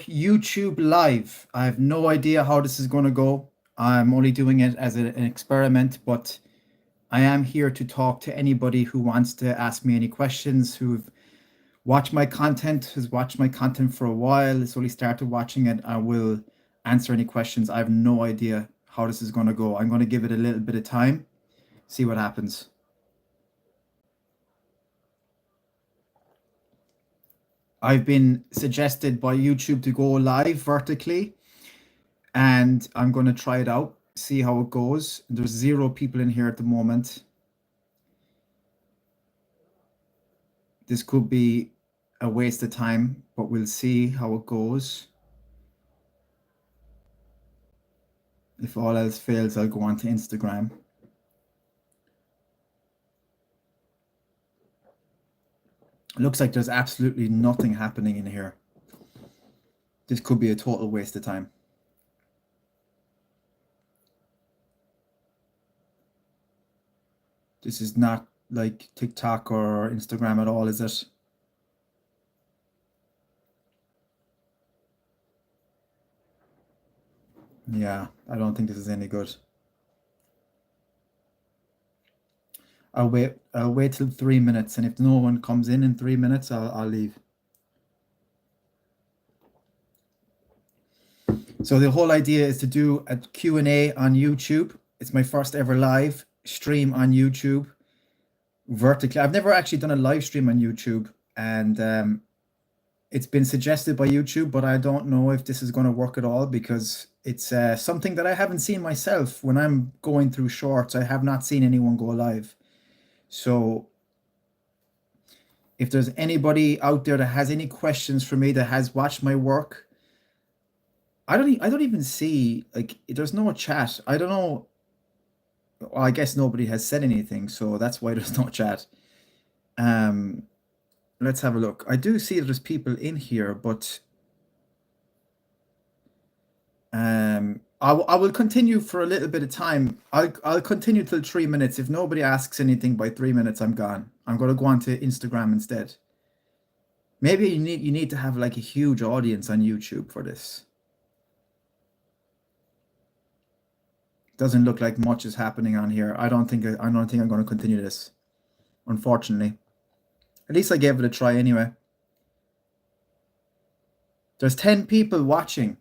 YouTube Live. I have no idea how this is going to go. I'm only doing it as an experiment, but I am here to talk to anybody who wants to ask me any questions, who've watched my content, has watched my content for a while, has only started watching it. I will answer any questions. I have no idea how this is going to go. I'm going to give it a little bit of time, see what happens. I've been suggested by YouTube to go live vertically, and I'm going to try it out, see how it goes. There's 0 people in here at the moment. This could be a waste of time, but we'll see how it goes. If all else fails, I'll go on to Instagram. It looks like there's absolutely nothing happening in here. This could be a total waste of time. This is not like TikTok or Instagram at all, is it? Yeah, I don't think this is any good. I'll wait till 3 minutes, and if no one comes in 3 minutes, I'll leave. So the whole idea is to do a Q&A on YouTube. It's my first ever live stream on YouTube vertically. I've never actually done a live stream on YouTube, and it's been suggested by YouTube, but I don't know if this is going to work at all, because it's something that I haven't seen myself. When I'm going through shorts, I have not seen anyone go live. So if there's anybody out there that has any questions for me, that has watched my work, I don't even see, like, there's no chat. I don't know. Well, I guess nobody has said anything, so that's why there's no chat. Let's have a look. I do see there's people in here, but I will continue for a little bit of time. I'll continue till 3 minutes. If nobody asks anything by 3 minutes, I'm gone. I'm going to go on to Instagram instead. Maybe you need to have like a huge audience on YouTube for this. Doesn't look like much is happening on here. I don't think I'm going to continue this, unfortunately. At least I gave it a try anyway. There's 10 people watching.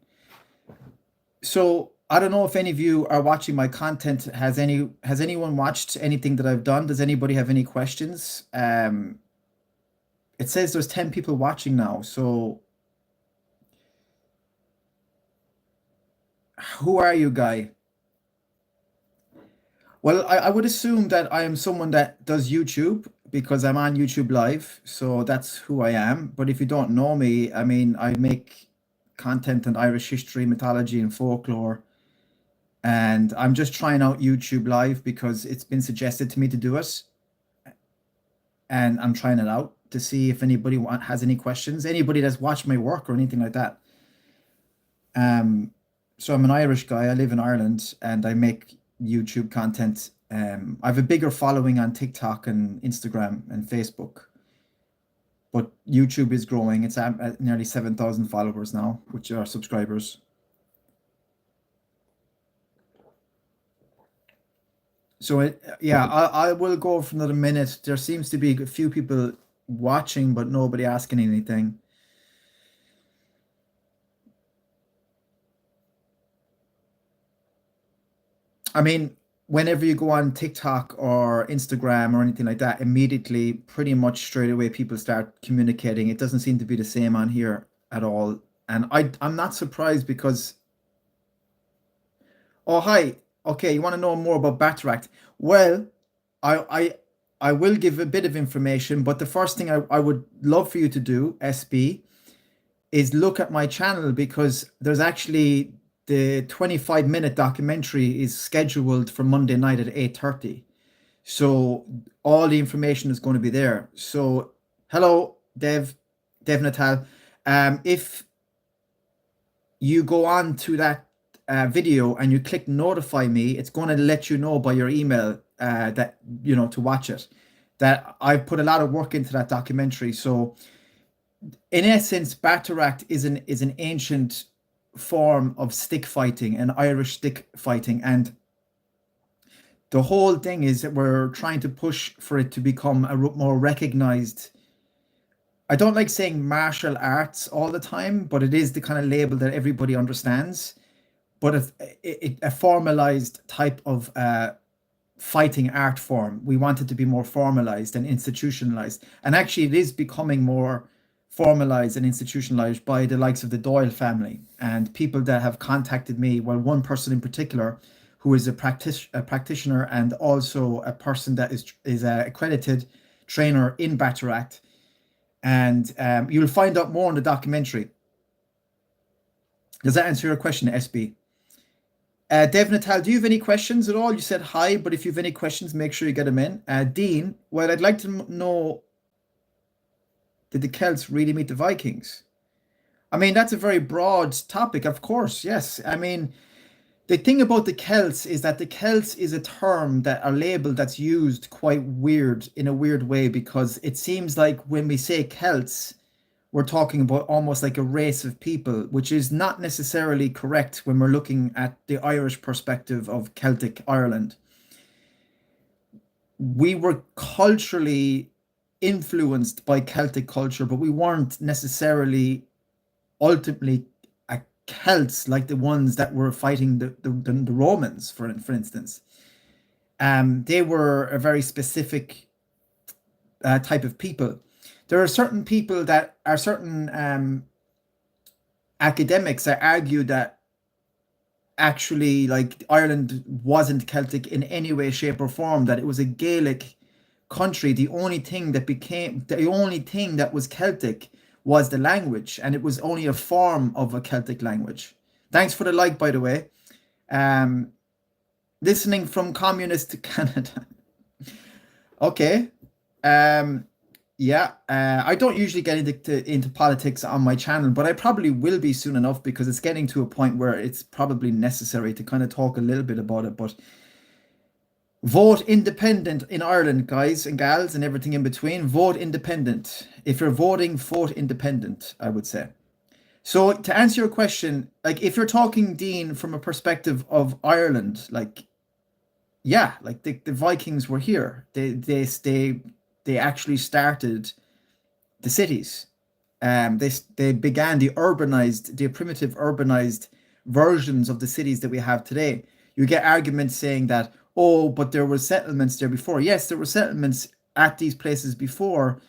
So I don't know if any of you are watching my content. Has anyone watched anything that I've done? Does anybody have any questions? It says there's 10 people watching now. So who are you, guy? Well, I would assume that I am someone that does YouTube, because I'm on YouTube Live. So that's who I am. But if you don't know me, I mean, I make content on Irish history, mythology, and folklore. And I'm just trying out YouTube Live because it's been suggested to me to do it. And I'm trying it out to see if anybody has any questions, anybody that's watched my work or anything like that. So I'm an Irish guy. I live in Ireland, and I make YouTube content. I have a bigger following on TikTok and Instagram and Facebook, but YouTube is growing. It's at nearly 7,000 followers now, which are subscribers. So yeah, I will go for another minute. There seems to be a few people watching, but nobody asking anything. I mean, whenever you go on TikTok or Instagram or anything like that, immediately, pretty much straight away, people start communicating. It doesn't seem to be the same on here at all. And I'm not surprised, because, oh, hi. Okay, you want to know more about Battera? Well, I will give a bit of information, but the first thing I would love for you to do, SB, is look at my channel, because there's actually the 25-minute documentary is scheduled for Monday night at 8:30. So all the information is going to be there. So hello, Dev Natal. If you go on to that video and you click notify me, it's going to let you know by your email that, you know, to watch it, that I've put a lot of work into that documentary. So in essence, Batteract is an ancient form of stick fighting, an Irish stick fighting, and the whole thing is that we're trying to push for it to become a more recognized. I don't like saying martial arts all the time, but it is the kind of label that everybody understands. But a formalized type of fighting art form. We want it to be more formalized and institutionalized. And actually, it is becoming more formalized and institutionalized by the likes of the Doyle family and people that have contacted me. Well, one person in particular who is a practitioner and also a person that is a accredited trainer in Batteract. And you'll find out more in the documentary. Does that answer your question, SB? Dev Natal, do you have any questions at all? You said hi, but if you have any questions, make sure you get them in. Dean, well, I'd like to know, did the Celts really meet the Vikings? I mean, that's a very broad topic, of course, yes. I mean, the thing about the Celts is that the Celts is a term, a label that's used quite weird, in a weird way, because it seems like when we say Celts, we're talking about almost like a race of people, which is not necessarily correct when we're looking at the Irish perspective of Celtic Ireland. We were culturally influenced by Celtic culture, but we weren't necessarily ultimately Celts like the ones that were fighting the Romans, for instance. They were a very specific type of people. There are certain people that are certain academics that argue that actually, like, Ireland wasn't Celtic in any way, shape, or form, that it was a Gaelic country. The only thing that was Celtic was the language, and it was only a form of a Celtic language. Thanks for the like, by the way. Listening from communist to Canada. Okay. Yeah, I don't usually get into politics on my channel, but I probably will be soon enough, because it's getting to a point where it's probably necessary to kind of talk a little bit about it. But vote independent in Ireland, guys and gals and everything in between. Vote independent. If you're voting, vote independent, I would say. So to answer your question, like, if you're talking, Dean, from a perspective of Ireland, like, yeah, like the Vikings were here. They actually started the cities. They began the primitive urbanized versions of the cities that we have today. You get arguments saying that, oh, but there were settlements there before. Yes, there were settlements at these places before,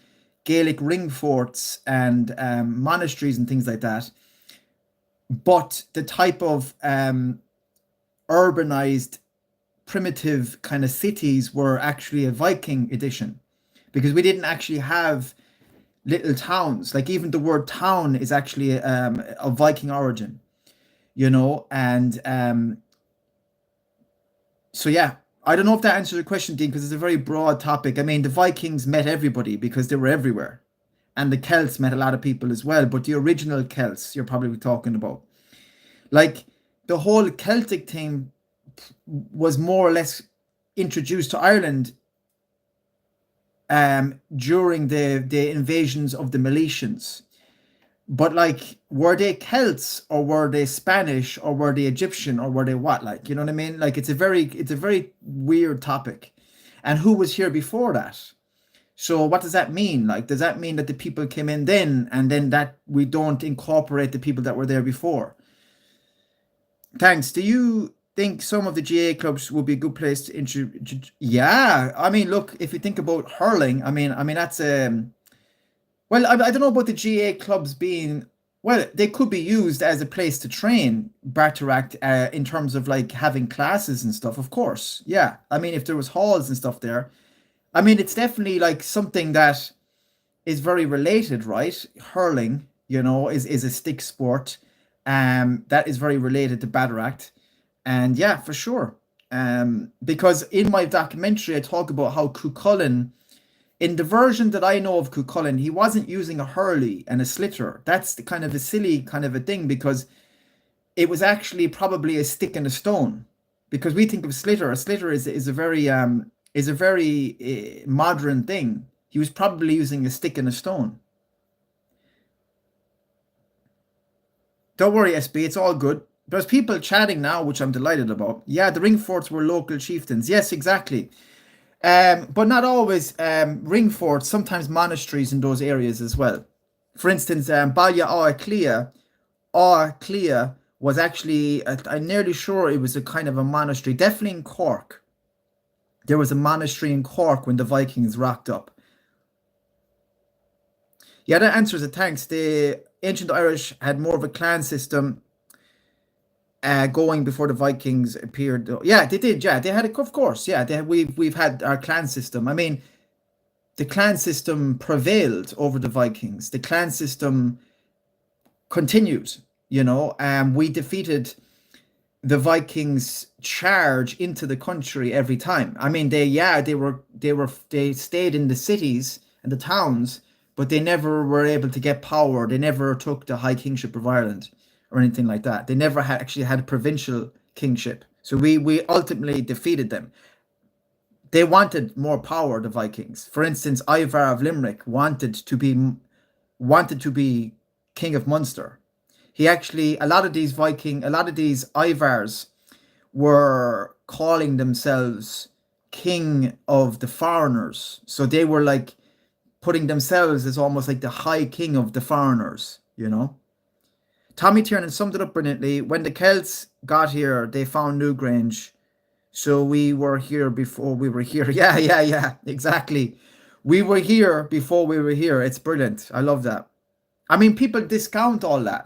Gaelic ring forts and monasteries and things like that. But the type of urbanized primitive kind of cities were actually a Viking edition, because we didn't actually have little towns. Like, even the word town is actually of Viking origin, and so yeah, I don't know if that answers your question, Dean, because it's a very broad topic. I mean, the Vikings met everybody because they were everywhere, and the Celts met a lot of people as well, but the original Celts you're probably talking about, like, the whole Celtic thing was more or less introduced to Ireland during the invasions of the Milesians. But, like, were they Celts, or were they Spanish, or were they Egyptian, or were they what? Like, you know what I mean? Like, it's a very weird topic. And who was here before that? So what does that mean? Like, does that mean that the people came in then, and then that we don't incorporate the people that were there before? Thanks. Do you think some of the GA clubs would be a good place to introduce? Yeah, I mean, look, if you think about hurling, I mean that's well, I don't know about the GA clubs being, well, they could be used as a place to train Batteract in terms of, like, having classes and stuff, of course. Yeah, I mean, if there was halls and stuff there, I mean, it's definitely like something that is very related, right? Hurling, is a stick sport, that is very related to Batteract, and yeah, for sure. Because in my documentary, I talk about how Cuchulainn, in the version that I know of Cuchulainn, he wasn't using a hurley and a slitter. That's the kind of a silly kind of a thing, because it was actually probably a stick and a stone. Because we think of slitter. A slitter is a very modern thing. He was probably using a stick and a stone. Don't worry, SB, it's all good. There's people chatting now, which I'm delighted about. Yeah, the ring forts were local chieftains. Yes, exactly. But not always ring forts, sometimes monasteries in those areas as well. For instance, Balya Clea was actually, I'm nearly sure it was a kind of a monastery, definitely in Cork. There was a monastery in Cork when the Vikings rocked up. Yeah, that answers it. Thanks. The ancient Irish had more of a clan system going before the Vikings appeared. Yeah, they did. Yeah, they had a, of course. Yeah, we've had our clan system. I mean, the clan system prevailed over the Vikings. The clan system continued. We defeated the Vikings charge into the country every time. I mean, they stayed in the cities and the towns, but they never were able to get power. They never took the high kingship of Ireland or anything like that. They never actually had a provincial kingship. So we ultimately defeated them. They wanted more power, the Vikings. For instance, Ivar of Limerick wanted to be king of Munster. He actually, a lot of these Ivars were calling themselves king of the foreigners. So they were like putting themselves as almost like the high king of the foreigners. Tommy Tiernan summed it up brilliantly. When the Celts got here, they found Newgrange. So we were here before we were here. Yeah, yeah, yeah, exactly. We were here before we were here. It's brilliant. I love that. I mean, people discount all that,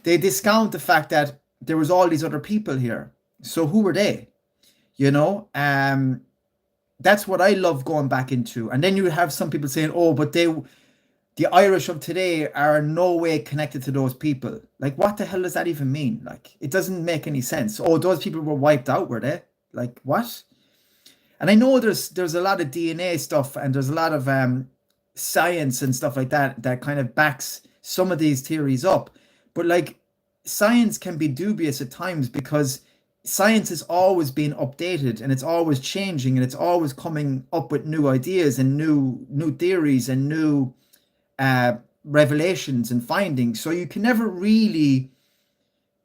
they discount the fact that there was all these other people here. So who were they? You know, that's what I love going back into. And then you have some people saying, "Oh, but the Irish of today are in no way connected to those people." Like, what the hell does that even mean? Like, it doesn't make any sense. Oh, those people were wiped out, were they? Like, what? And I know there's a lot of DNA stuff and there's a lot of science and stuff like that that kind of backs some of these theories up. But like, science can be dubious at times because science is always being updated and it's always changing and it's always coming up with new ideas and new theories and new uh, revelations and findings. So you can never really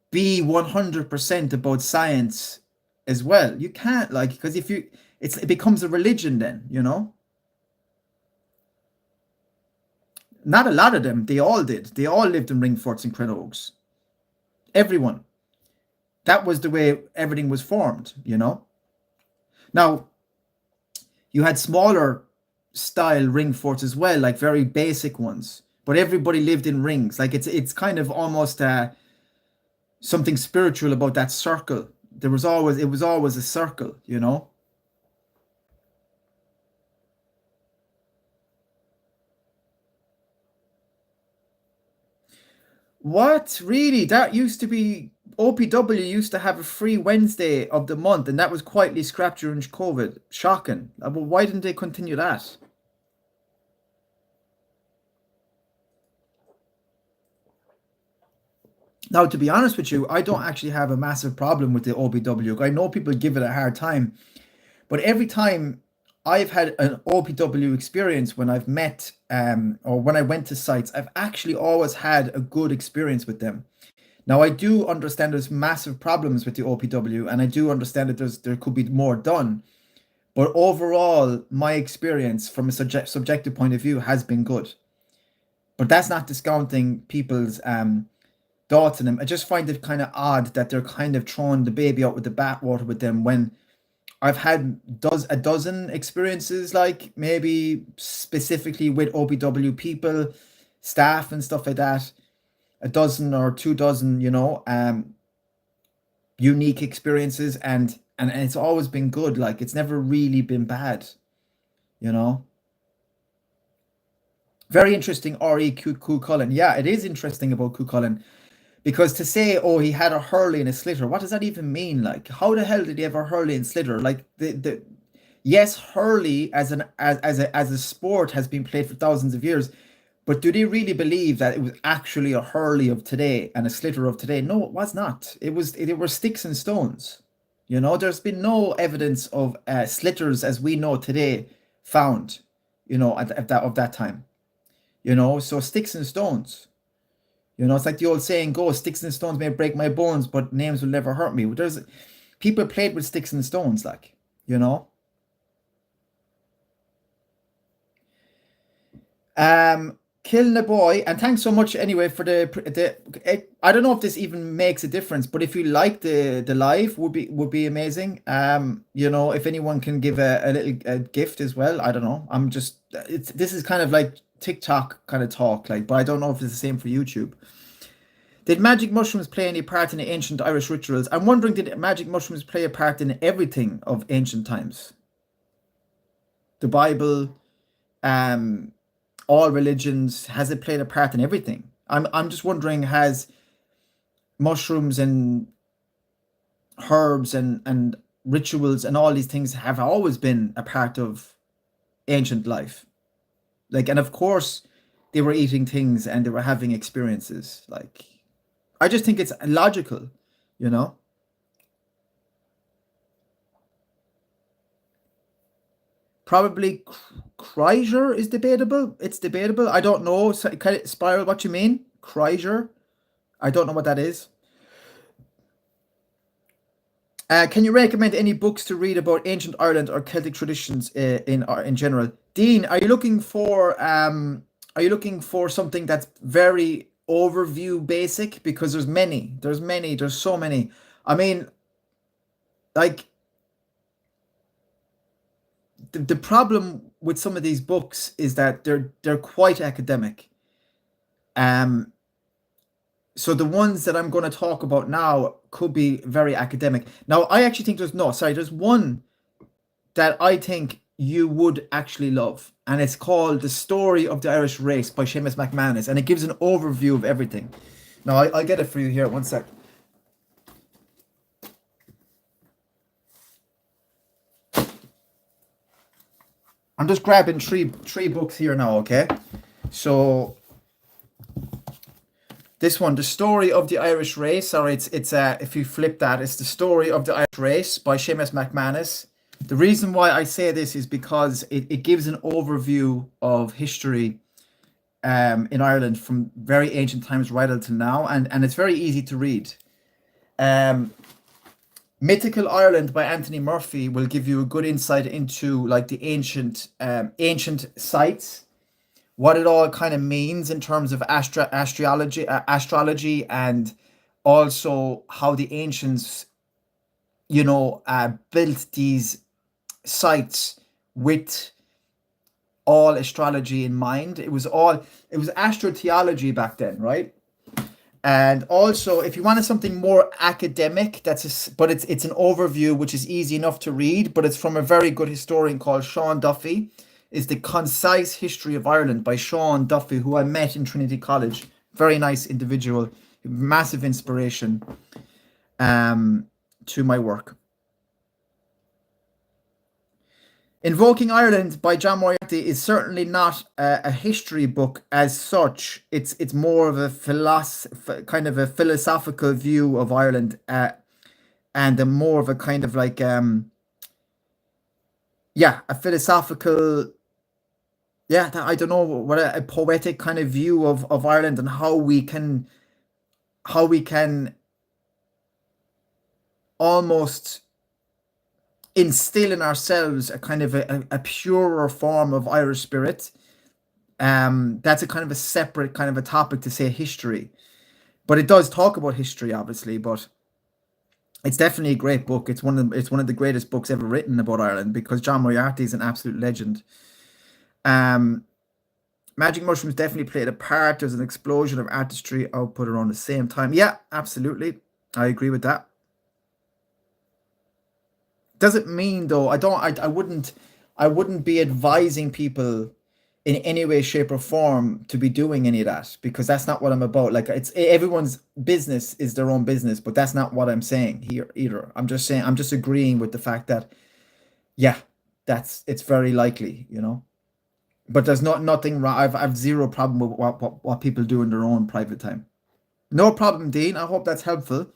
be 100% about science as well. You can't, like, because if you, it becomes a religion then. Not a lot of them. They all did. They all lived in ring forts and Crenogues. Everyone. That was the way everything was formed. Now, you had smaller style ring forts as well, like very basic ones. But everybody lived in rings. Like it's kind of almost something spiritual about that circle. It was always a circle. What? Really? That used to be OPW used to have a free Wednesday of the month, and that was quietly scrapped during COVID. Shocking. But why didn't they continue that? Now, to be honest with you, I don't actually have a massive problem with the OPW. I know people give it a hard time, but every time I've had an OPW experience when I've met or when I went to sites, I've actually always had a good experience with them. Now, I do understand there's massive problems with the OPW, and I do understand that there could be more done. But overall, my experience from a subjective point of view has been good. But that's not discounting people's thoughts on them. I just find it kind of odd that they're kind of throwing the baby out with the bathwater with them when I've had a dozen experiences, like maybe specifically with OPW people, staff and stuff like that, a dozen or 2 dozen, unique experiences, and it's always been good. Like it's never really been bad, you know. Very interesting. Cú Cullen. Yeah, it is interesting about Cú Cullen because to say, oh, he had a hurley and a slitter, what does that even mean? Like, how the hell did he have a hurley and slitter? Like the yes, hurley as a sport has been played for thousands of years, but do they really believe that it was actually a hurley of today and a slitter of today? No, it was not. It were sticks and stones. There's been no evidence of slitters as we know today found. At that of that time. So sticks and stones. You know, it's like the old saying goes, sticks and stones may break my bones, but names will never hurt me. There's people played with sticks and stones, like, you know. Killing a boy, and thanks so much anyway for I don't know if this even makes a difference, but if you like the live, would be amazing. You know, if anyone can give a little gift as well, I don't know. This is kind of like TikTok kind of talk, like, but I don't know if it's the same for YouTube. Did magic mushrooms play any part in the ancient Irish rituals? I'm wondering, did magic mushrooms play a part in everything of ancient times? The Bible, um, all religions, has it played a part in everything? I'm just wondering, has mushrooms and herbs and rituals and all these things have always been a part of ancient life? Like, and of course they were eating things and they were having experiences. Like, I just think it's logical, you know. Probably Kreischer is debatable. It's debatable. I don't know. So, kind of spiral, what you mean? Kreischer? I don't know what that is. Can you recommend any books to read about ancient Ireland or Celtic traditions in general? Dean, are you looking for something that's very overview basic? Because there's so many. I mean, like, the problem with some of these books is that they're quite academic. Um, so the ones that I'm going to talk about now could be very academic. Now, I actually think there's one that I think you would actually love, and it's called The Story of the Irish Race by Seamus McManus, and it gives an overview of everything. Now, I'll get it for you here. One sec. I'm just grabbing three books here now, okay? So this one, The Story of the Irish Race. Sorry, it's if you flip that, it's The Story of the Irish Race by Seamus McManus. The reason why I say this is because it gives an overview of history in Ireland from very ancient times right until now, and it's very easy to read. Mythical Ireland by Anthony Murphy will give you a good insight into like the ancient sites, what it all kind of means in terms of astrology, and also how the ancients, built these sites with all astrology in mind. It was astrotheology back then, right? And also, if you wanted something more academic, but it's an overview which is easy enough to read, but it's from a very good historian called Sean Duffy. Is The Concise History of Ireland by Sean Duffy, who I met in Trinity College. Very nice individual, massive inspiration to my work. Invoking Ireland by John Moriarty is certainly not a history book as such. It's more of a philosophical view of Ireland, and a more of a kind of like a philosophical, I don't know what, a poetic kind of view of Ireland, and how we can almost instill in ourselves a kind of a purer form of Irish spirit. That's a kind of a separate kind of a topic to say history, but it does talk about history, obviously. But it's definitely a great book. It's one of the greatest books ever written about Ireland, because John Moriarty is an absolute legend. Magic mushrooms definitely played a part. There's an explosion of artistry output around the same time. Yeah, absolutely, I agree with that. Doesn't mean though, I wouldn't be advising people in any way, shape, or form to be doing any of that, because that's not what I'm about. Like, it's everyone's business is their own business, but that's not what I'm saying here either. I'm just agreeing with the fact that, yeah, it's very likely, but there's nothing wrong. I've zero problem with what people do in their own private time. No problem, Dean. I hope that's helpful.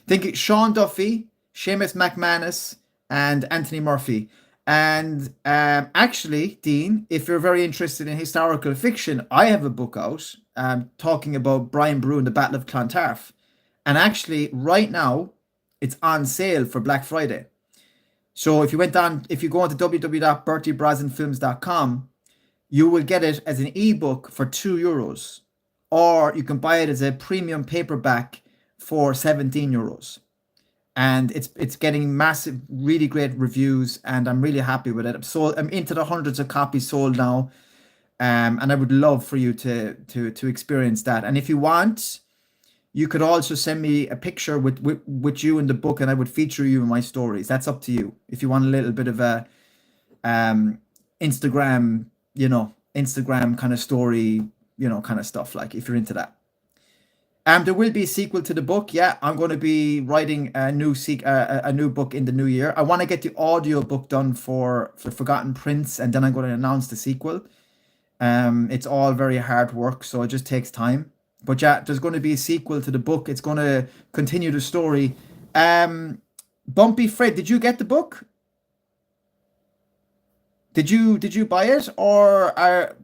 Think Sean Duffy, Seamus McManus, and Anthony Murphy. And actually, Dean, if you're very interested in historical fiction, I have a book out talking about Brian Boru and the Battle of Clontarf. And actually, right now, it's on sale for Black Friday. So if you go on to www.bertiebrosnanfilms.com, you will get it as an ebook for €2, or you can buy it as a premium paperback for €17. And it's getting massive, really great reviews, and I'm really happy with it. I'm into the hundreds of copies sold now, and I would love for you to experience that. And if you want, you could also send me a picture with you in the book, and I would feature you in my stories. That's up to you. If you want a little bit of a Instagram, Instagram kind of story, kind of stuff, like if you're into that. There will be a sequel to the book. Yeah, I'm going to be writing a new book in the new year. I want to get the audio book done for Forgotten Prince, and then I'm going to announce the sequel. It's all very hard work, so it just takes time. But yeah, there's going to be a sequel to the book. It's going to continue the story. Bumpy Fred, did you get the book? Did you buy it, or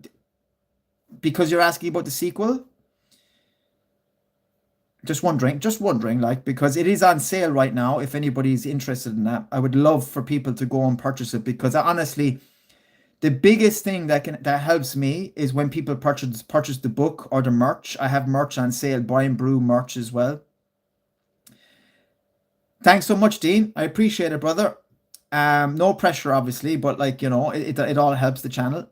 because you're asking about the sequel? Just wondering, like, because it is on sale right now. If anybody's interested in that, I would love for people to go and purchase it, because honestly, the biggest thing that helps me is when people purchase the book or the merch. I have merch on sale, Brian Boru merch as well. Thanks so much, Dean. I appreciate it, brother. No pressure, obviously, but like, it all helps the channel.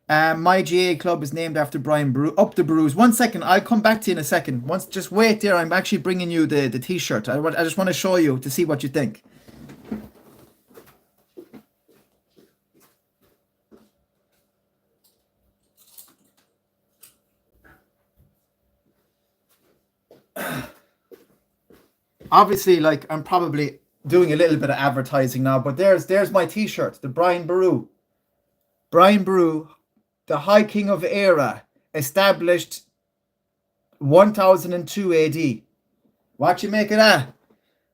My GA club is named after Brian Boru. Up the Borus. 1 second, I'll come back to you in a second. Just wait there. I'm actually bringing you the t-shirt. I just want to show you to see what you think. Obviously, like, I'm probably doing a little bit of advertising now, but there's my t-shirt, the Brian Boru. Brian Boru, the High King of Era, established 1002 AD. What you make of that?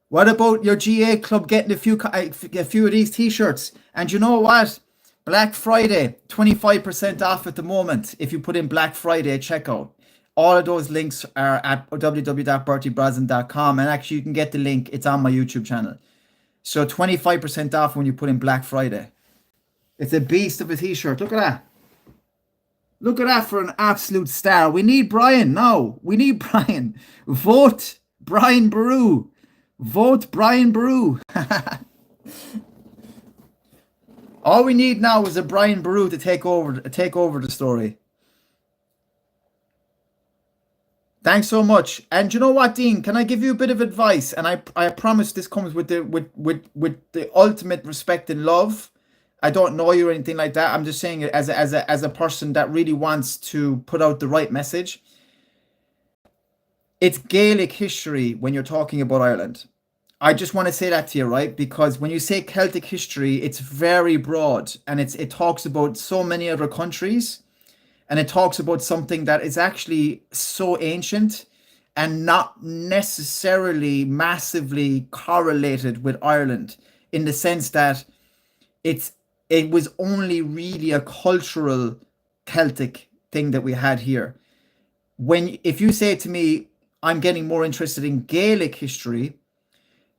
What about your GA club getting a few of these t-shirts? And you know what? Black Friday, 25% off at the moment if you put in Black Friday checkout. All of those links are at www.bertiebrosnan.com, and actually you can get the link. It's on my YouTube channel. So 25% off when you put in Black Friday. It's a beast of a t-shirt. Look at that. Look at that for an absolute star. We need Brian now. We need Brian. Vote Brian Boru. Vote Brian Boru. All we need now is a Brian Boru to take over the story. Thanks so much. And you know what, Dean? Can I give you a bit of advice? And I promise this comes with the ultimate respect and love. I don't know you or anything like that. I'm just saying it as a person that really wants to put out the right message. It's Gaelic history when you're talking about Ireland. I just want to say that to you, right? Because when you say Celtic history, it's very broad, and it talks about so many other countries. And it talks about something that is actually so ancient and not necessarily massively correlated with Ireland, in the sense that it was only really a cultural Celtic thing that we had here. If you say to me, I'm getting more interested in Gaelic history,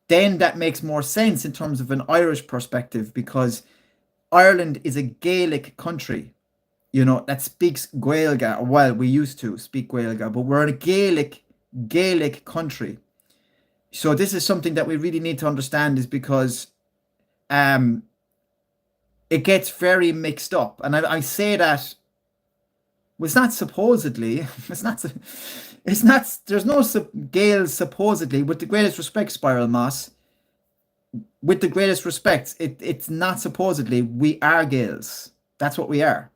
then that makes more sense in terms of an Irish perspective, because Ireland is a Gaelic country. That speaks Gaeilge. Well, we used to speak Gaeilge, but we're a Gaelic country. So this is something that we really need to understand, is because it gets very mixed up. And I say that was not supposedly. It's not. There's no Gaels supposedly. With the greatest respect, Spiral Moss. With the greatest respect, it's not supposedly. We are Gaels. That's what we are.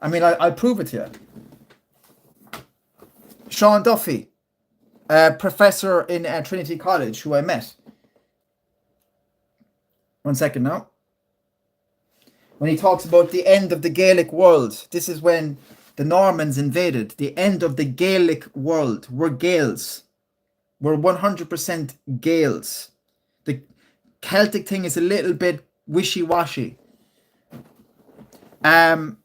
I mean, I'll prove it to you. Sean Duffy, a professor in Trinity College, who I met. 1 second now. When he talks about the end of the Gaelic world, this is when the Normans invaded. The end of the Gaelic world. We're Gaels. We're 100% Gaels. The Celtic thing is a little bit wishy-washy. Um,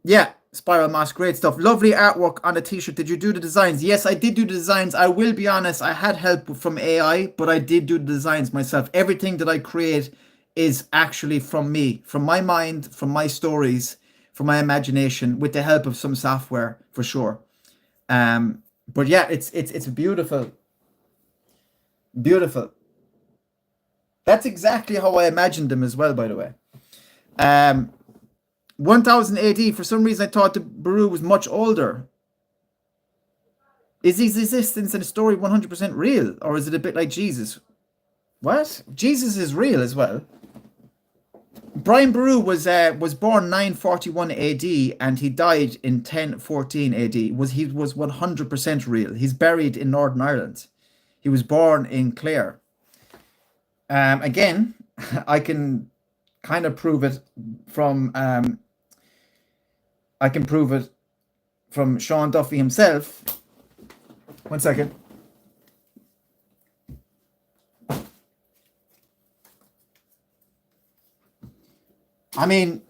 yeah, Spiral Mask, great stuff. Lovely artwork on the t-shirt. Did you do the designs? Yes, I did do the designs. I will be honest, I had help from AI, but I did do the designs myself. Everything that I create is actually from me, from my mind, from my stories, from my imagination, with the help of some software for sure. But yeah, it's beautiful, beautiful. That's exactly how I imagined them as well, by the way. 1000 AD. For some reason, I thought the Boru was much older. Is his existence in the story 100% real, or is it a bit like Jesus? What? Jesus is real as well. Brian Boru was born 941 AD and he died in 1014 AD. He was 100% real. He's buried in Northern Ireland. He was born in Clare. Again, I can kind of prove it from I can prove it from Sean Duffy himself. One second. I mean,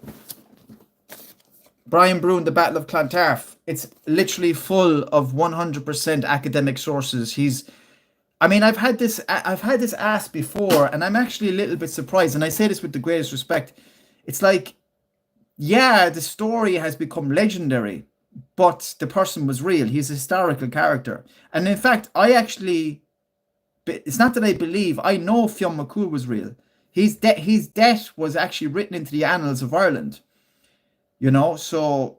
Brian Broom, The Battle of Clontarf, it's literally full of 100% academic sources. I've had this asked before, and I'm actually a little bit surprised, and I say this with the greatest respect. It's like, yeah, the story has become legendary, but the person was real. He's a historical character. And in fact, it's not that I believe, I know Fionn McCool was real. His death was actually written into the annals of Ireland. So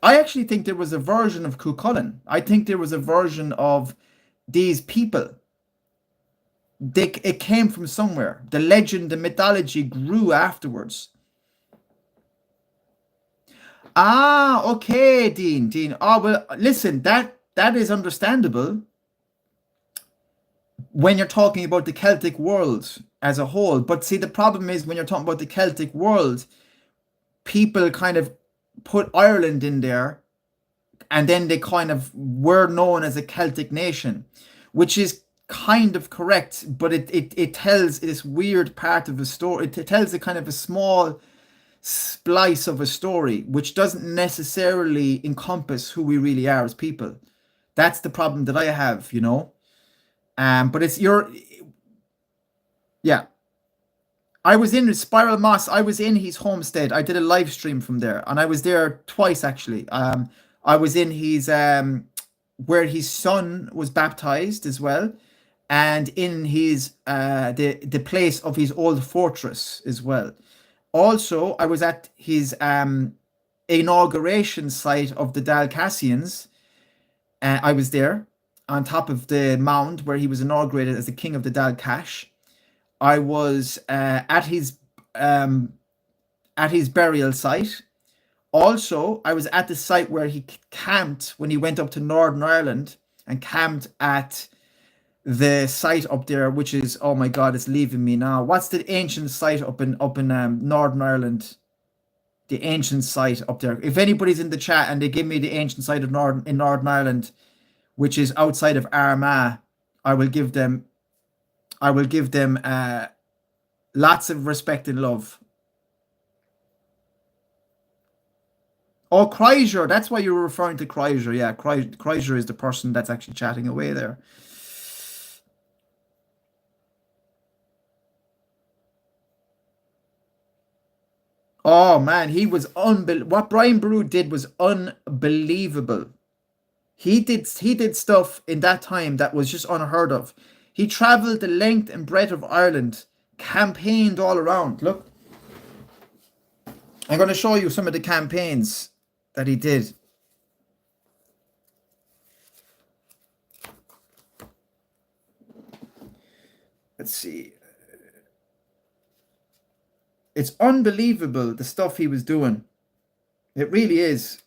I actually think there was a version of Cuchulainn. I think there was a version of these people. It came from somewhere. The legend, the mythology grew afterwards. Ah, okay, Dean. Oh, well, listen, that is understandable when you're talking about the Celtic world as a whole. But see, the problem is when you're talking about the Celtic world, people kind of put Ireland in there, and then they kind of were known as a Celtic nation, which is kind of correct, but it tells this weird part of the story. It tells a kind of a small splice of a story, which doesn't necessarily encompass who we really are as people. That's the problem that I have, But yeah. I was in Spiral Moss. I was in his homestead. I did a live stream from there, and I was there twice actually. I was in his where his son was baptized as well, and in his the place of his old fortress as well. Also, I was at his inauguration site of the Dalcassians. I was there on top of the mound where he was inaugurated as the king of the Dalcash. I was at his burial site. Also, I was at the site where he camped when he went up to Northern Ireland and camped at the site up there, which is, oh my God, it's leaving me now. What's the ancient site up in Northern Ireland? The ancient site up there. If anybody's in the chat and they give me the ancient site of Northern Ireland, which is outside of Armagh, I will give them lots of respect and love. Oh, Kreischer, that's why you were referring to Kreischer. Yeah, Kreischer is the person that's actually chatting away there. Oh man, he was unbelievable. What Brian Boru did was unbelievable. He did stuff in that time that was just unheard of. He traveled the length and breadth of Ireland, campaigned all around. Look, I'm going to show you some of the campaigns that he did. Let's see. It's unbelievable the stuff he was doing. It really is.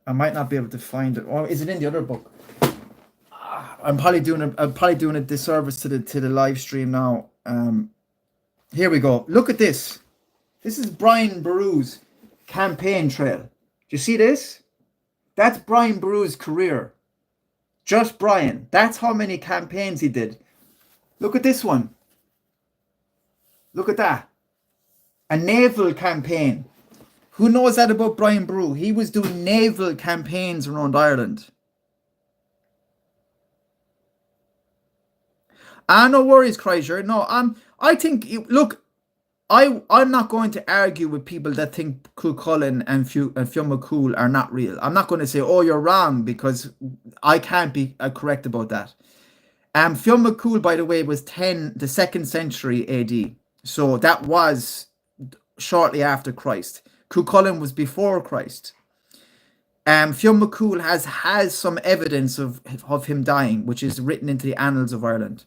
I might not be able to find it. Or is it in the other book? I'm probably doing a disservice to the live stream now. Here we go. Look at this. This is Brian Boru's campaign trail. Do you see this? That's Brian Boru's career. Just Brian. That's how many campaigns he did. Look at this one. Look at that. A naval campaign. Who knows that about Brian Boru? He was doing naval campaigns around Ireland. No worries, Kreischer. No, I think, look, I'm not going to argue with people that think Cuchulainn and Fionn McCool are not real. I'm not going to say, oh, you're wrong, because I can't be correct about that. Fionn McCool, by the way, was the 2nd century AD. So that was shortly after Christ. Cuchulainn was before Christ. Fionn McCool has some evidence of him dying, which is written into the annals of Ireland.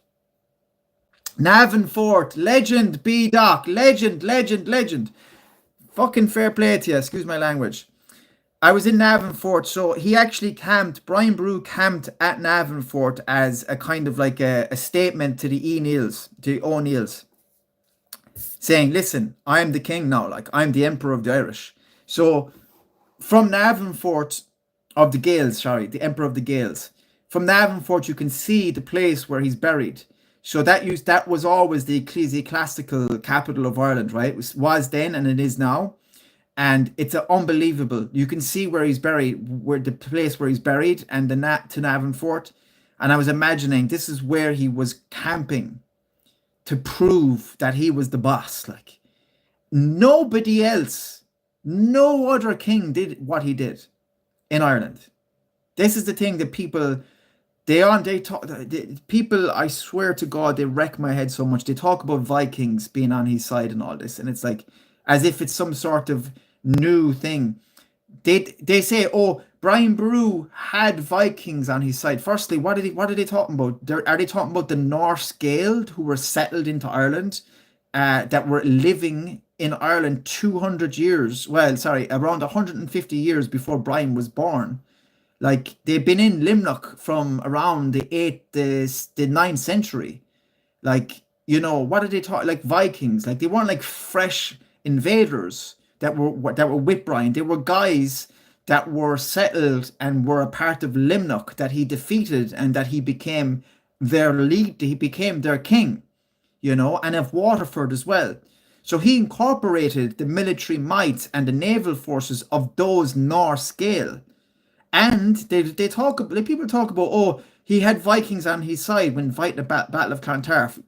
Navan Fort, legend, B-Doc, legend. Fucking fair play to you, excuse my language. I was in Navan Fort, so he actually camped, Brian Boru camped at Navan Fort as a kind of like a statement to the O'Neills, saying, listen, I'm the king now, like I'm the emperor of the Irish. So from Navan Fort of the Gaels, the emperor of the Gaels, from Navan Fort you can see the place where he's buried. So that was always the ecclesiastical capital of Ireland, right? It was then and it is now. And it's unbelievable. You can see where he's buried, where the place where he's buried, and to Navan Fort. And I was imagining this is where he was camping to prove that he was the boss. Like nobody else, no other king did what he did in Ireland. This is the thing that people people, I swear to God, they wreck my head so much. They talk about Vikings being on his side and all this, and it's like as if it's some sort of new thing. They say, oh, Brian Boru had Vikings on his side. Firstly, what are they talking about? Are they talking about the Norse Gaels who were settled into Ireland, that were living in Ireland 200 years? Well, sorry, around 150 years before Brian was born. Like they've been in Limerick from around the 9th century. Like, you know, what did they talk like Vikings? Like they weren't like fresh invaders that were with Brian. They were guys that were settled and were a part of Limerick that he defeated and that he became their lead. He became their king, you know, and of Waterford as well. So he incorporated the military might and the naval forces of those Norse Gael. And people talk about, oh, he had Vikings on his side when fighting the Battle of Clontarf.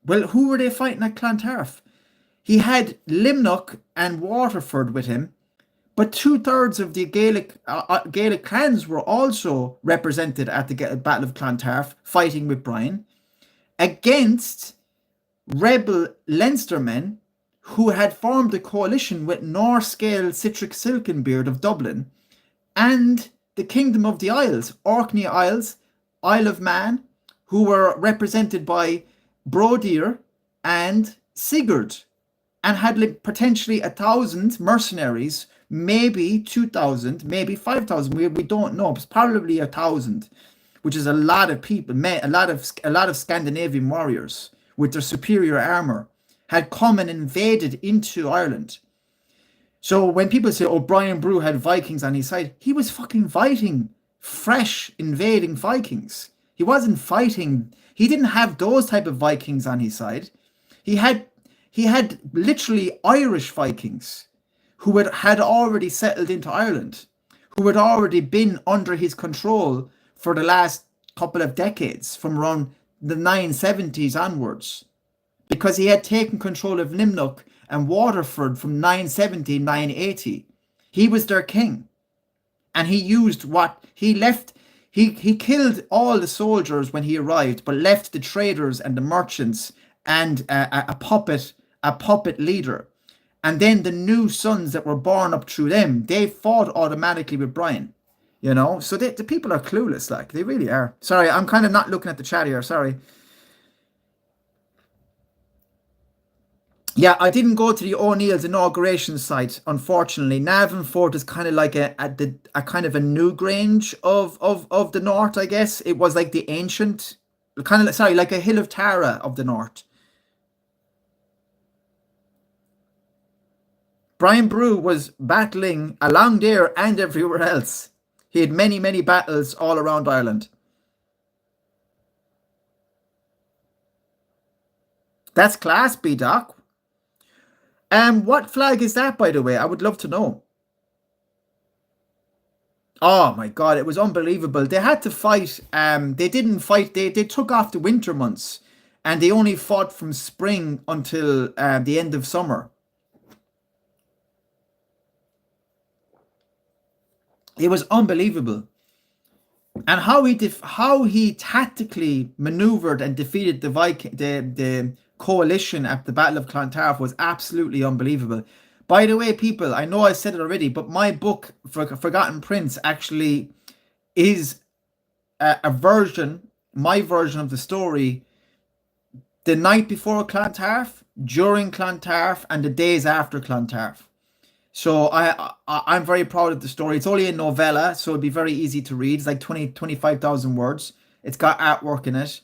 Well, who were they fighting at Clontarf? He had Limerick and Waterford with him, but 2/3 of the Gaelic clans were also represented at the Battle of Clontarf, fighting with Brian against rebel Leinstermen who had formed a coalition with Norse Gael Citric Silkenbeard of Dublin and the Kingdom of the Isles, Orkney Isles, Isle of Man, who were represented by Brodir and Sigurd, and had potentially 1,000 mercenaries, maybe 2,000, maybe 5,000. We don't know. It's probably 1,000, which is a lot of people. A lot of Scandinavian warriors with their superior armor had come and invaded into Ireland. So when people say, oh, Brian Boru had Vikings on his side, he was fucking fighting fresh invading Vikings. He wasn't fighting. He didn't have those type of Vikings on his side. He had literally Irish Vikings who had already settled into Ireland, who had already been under his control for the last couple of decades, from around the 970s onwards, because he had taken control of Limerick and Waterford from 970, 980. He was their king. And he used what he left. He killed all the soldiers when he arrived, but left the traders and the merchants and a puppet leader. And then the new sons that were born up through them, they fought automatically with Brian. You know, so the people are clueless, like they really are. Sorry, I'm kind of not looking at the chat here. Sorry. Yeah, I didn't go to the O'Neill's inauguration site, unfortunately. Navan Fort is kind of like a kind of a new Grange of the north, I guess. It was like the ancient, kind of like a Hill of Tara of the north. Brian Boru was battling along there and everywhere else. He had many, many battles all around Ireland. That's class, B-Doc. What flag is that, by the way? I would love to know. Oh my God, it was unbelievable. They had to fight. They didn't fight. They took off the winter months, and they only fought from spring until the end of summer. It was unbelievable, and how he tactically maneuvered and defeated the coalition at the Battle of Clontarf was absolutely unbelievable. By the way, people, I know I said it already, but my book, Forgotten Prince, actually is a version, my version of the story, the night before Clontarf, during Clontarf, and the days after Clontarf. So I'm very proud of the story. It's only a novella, so it'd be very easy to read. It's like 25,000 words. It's got artwork in it,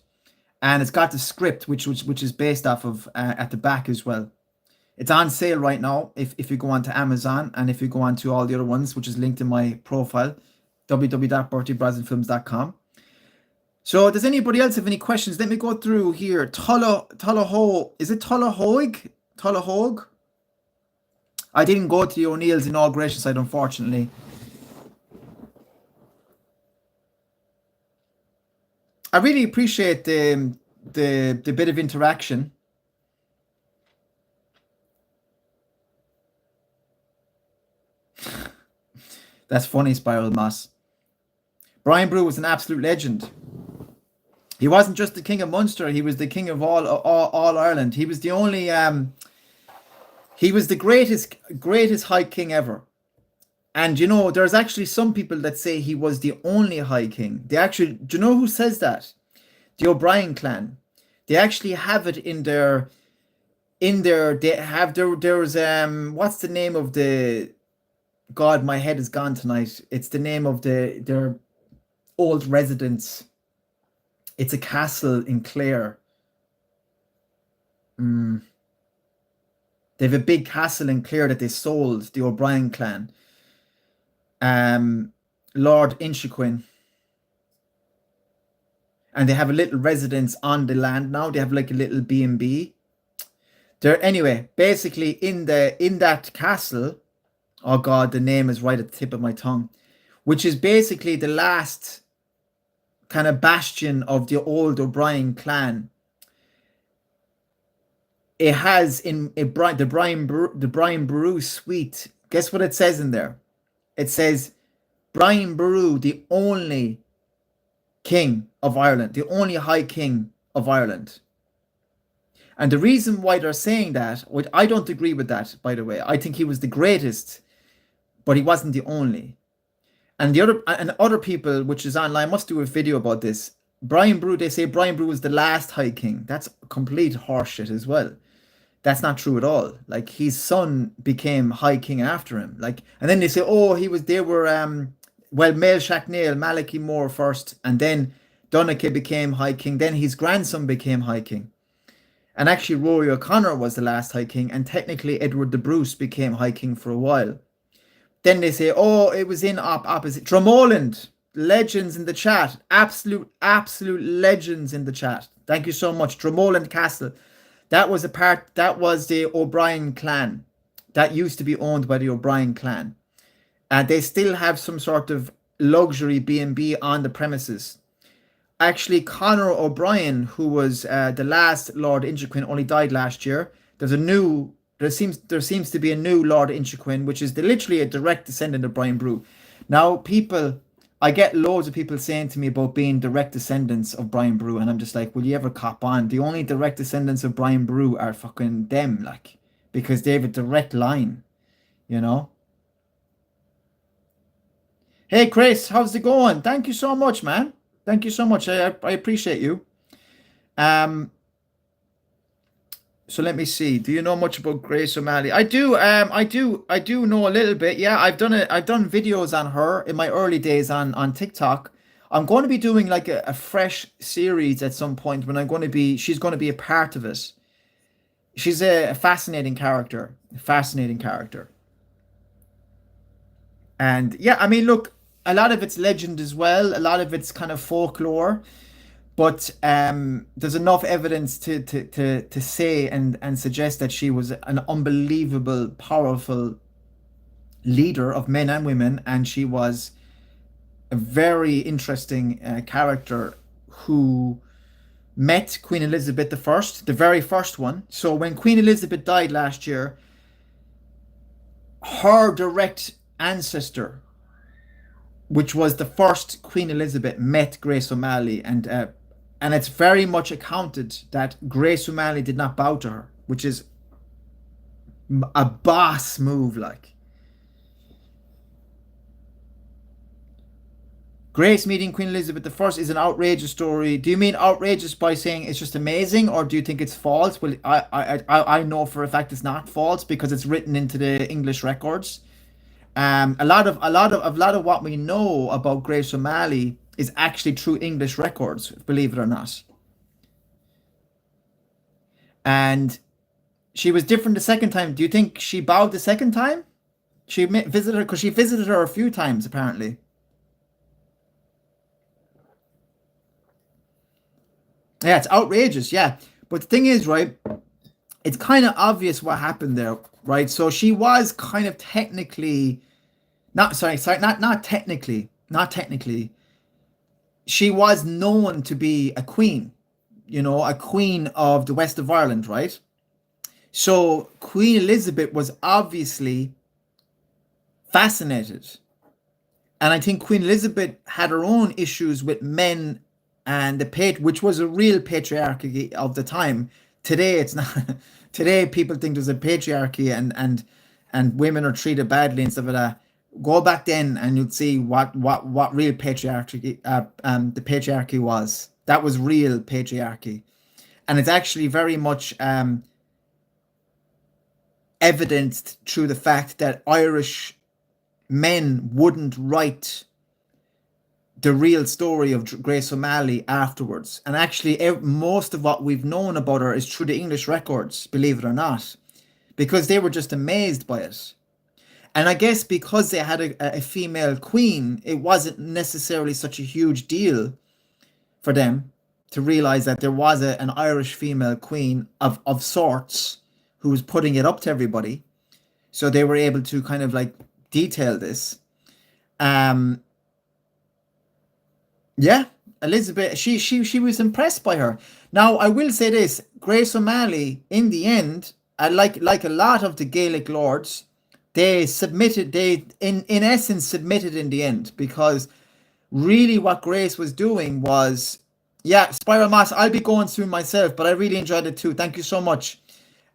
and it's got the script, which is based off of at the back as well. It's on sale right now if you go onto Amazon, and if you go on to all the other ones, which is linked in my profile, www.bertiebrosnanfilms.com. So does anybody else have any questions? Let me go through here. Tullahoe, is it Tullahogue? Tullahogue? I didn't go to the O'Neill's inauguration site, unfortunately. I really appreciate the bit of interaction. That's funny, Spiral Moss. Brian Boru was an absolute legend. He wasn't just the king of Munster; he was the king of all Ireland. He was the only. He was the greatest High King ever. And you know, there's actually some people that say he was the only High King. They actually, do you know who says that? The O'Brien clan. They actually have it in their. They have there's what's the name of the. God, my head is gone tonight. It's the name of their old residence. It's a castle in Clare. They have a big castle in Clare that they sold, the O'Brien clan. Lord Inchiquin. And they have a little residence on the land now. They have like a little B&B. Anyway, basically in that castle, oh God, the name is right at the tip of my tongue, which is basically the last kind of bastion of the old O'Brien clan. It has the Brian Boru suite. Guess what it says in there? It says Brian Boru, the only king of Ireland, the only High King of Ireland. And the reason why they're saying that, which I don't agree with that, by the way. I think he was the greatest, but he wasn't the only. And other people, which is online, must do a video about this. Brian Boru, they say Brian Boru was the last High King. That's complete horseshit as well. That's not true at all. Like, his son became High King after him. Like, and then they say, oh, they were Mael Shacknail, Malachy Moore first, and then Donnacha became High King. Then his grandson became High King. And actually, Rory O'Connor was the last High King, and technically Edward the Bruce became High King for a while. Then they say, oh, it was in opposite. Dromoland, legends in the chat. Absolute legends in the chat. Thank you so much. Dromoland Castle. That was the O'Brien clan. That used to be owned by the O'Brien clan. And they still have some sort of luxury B&B on the premises. Actually, Conor O'Brien, who was the last Lord Inchiquin, only died last year. There seems to be a new Lord Inchiquin, which is literally a direct descendant of Brian Boru. Now, I get loads of people saying to me about being direct descendants of Brian Boru, and I'm just like, will you ever cop on? The only direct descendants of Brian Boru are fucking them, like, because they have a direct line, you know? Hey, Chris, how's it going? Thank you so much, man. Thank you so much. I appreciate you. So let me see. Do you know much about Grace O'Malley? I do. I do know a little bit. Yeah, I've done videos on her in my early days on TikTok. I'm going to be doing like a fresh series at some point when she's going to be a part of it. She's a fascinating character. And yeah, I mean, look, a lot of it's legend as well. A lot of it's kind of folklore. But there's enough evidence to say and suggest that she was an unbelievable, powerful leader of men and women, and she was a very interesting character who met Queen Elizabeth I, the very first one. So when Queen Elizabeth died last year, her direct ancestor, which was the first Queen Elizabeth, met Grace O'Malley, and it's very much accounted that Grace O'Malley did not bow to her, which is a boss move. Like, Grace meeting Queen Elizabeth I is an outrageous story. Do you mean outrageous by saying it's just amazing, or do you think it's false? Well, I know for a fact it's not false because it's written into the English records. A lot of what we know about Grace O'Malley is actually through English records, believe it or not. And she was different the second time. Do you think she bowed the second time? She visited her because she visited her a few times apparently. Yeah, it's outrageous. Yeah, but the thing is, right? It's kind of obvious what happened there, right? So she was kind of technically, not technically, not technically. She was known to be a queen, a queen of the west of Ireland, right? So Queen Elizabeth was obviously fascinated. And I think Queen Elizabeth had her own issues with men and which was a real patriarchy of the time. Today it's not. Today people think there's a patriarchy and women are treated badly and stuff like that. Go back then and you'd see what real patriarchy the patriarchy was. That was real patriarchy. And it's actually very much evidenced through the fact that Irish men wouldn't write the real story of Grace O'Malley afterwards. And actually most of what we've known about her is through the English records, believe it or not, because they were just amazed by it. And I guess because they had a female queen, it wasn't necessarily such a huge deal for them to realize that there was an Irish female queen of sorts who was putting it up to everybody. So they were able to kind of like detail this. Yeah, Elizabeth, she was impressed by her. Now, I will say this, Grace O'Malley, in the end, like a lot of the Gaelic lords, they in essence submitted in the end, because really what Grace was doing was, yeah, Spiral Moss, I'll be going soon myself, but I really enjoyed it too. Thank you so much.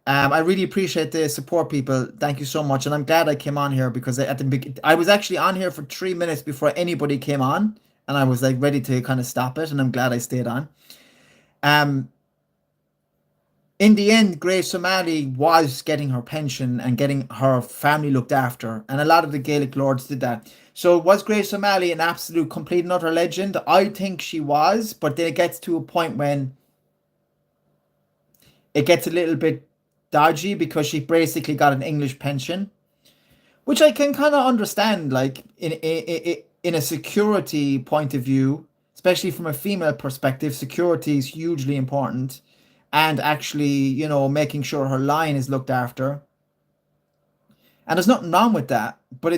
I really appreciate the support, people. Thank you so much. And I'm glad I came on here because I was actually on here for 3 minutes before anybody came on. And I was like ready to kind of stop it, and I'm glad I stayed on. In the end, Grace O'Malley was getting her pension and getting her family looked after, and a lot of the Gaelic lords did that. So was Grace O'Malley an absolute, complete and utter legend? I think she was, but then it gets to a point when it gets a little bit dodgy because she basically got an English pension, which I can kind of understand, like in a security point of view, especially from a female perspective. Security is hugely important, and actually, making sure her line is looked after. And there's nothing wrong with that, but